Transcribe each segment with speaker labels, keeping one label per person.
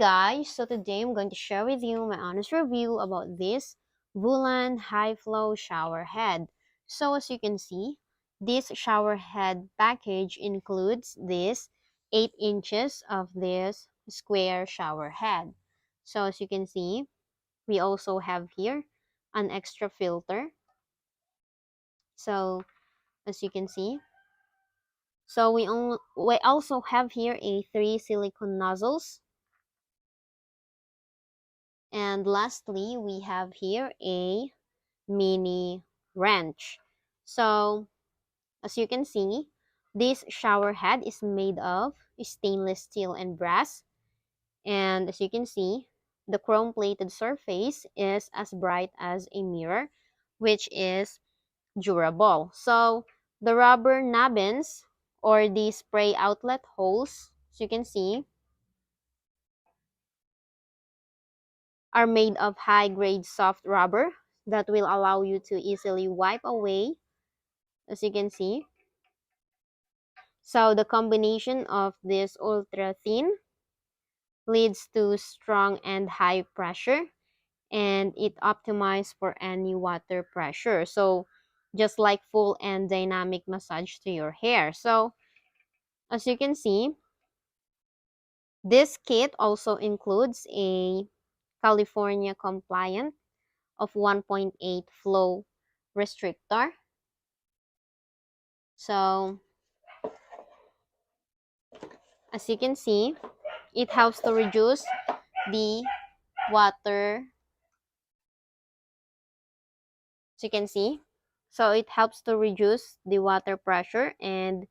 Speaker 1: guys, so today I'm going to share with you my honest review about this Voolan high flow shower head. So as you can see, this shower head package includes this 8 inches of this square shower head. So as you can see, we also have here an extra filter. So as you can see, so we also have here a 3 silicone nozzles. And lastly, we have here a mini wrench. So, as you can see, this shower head is made of stainless steel and brass. And as you can see, the chrome-plated surface is as bright as a mirror, which is durable. So, the rubber nubbins or the spray outlet holes, as you can see, are made of high-grade soft rubber that will allow you to easily wipe away, as you can see. So the combination of this ultra thin leads to strong and high pressure, and it optimized for any water pressure. So just like full and dynamic massage to your hair. So as you can see, this kit also includes a California compliant of 1.8 flow restrictor. So as you can see, it helps to reduce the water, as you can see. So it helps to reduce the water pressure and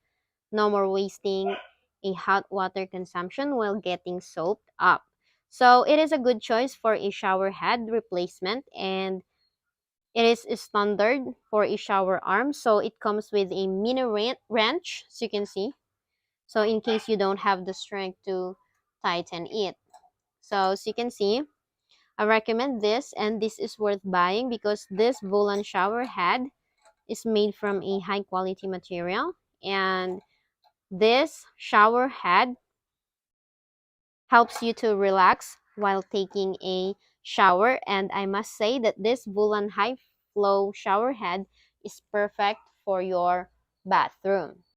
Speaker 1: no more wasting a hot water consumption while getting soaked up. So it is a good choice for a shower head replacement, and it is standard for a shower arm. So it comes with a mini wrench, as you can see. So in case you don't have the strength to tighten it. So as you can see, I recommend this, and this is worth buying because this Voolan shower head is made from a high quality material, and this shower head helps you to relax while taking a shower. And I must say that this Voolan high flow shower head is perfect for your bathroom.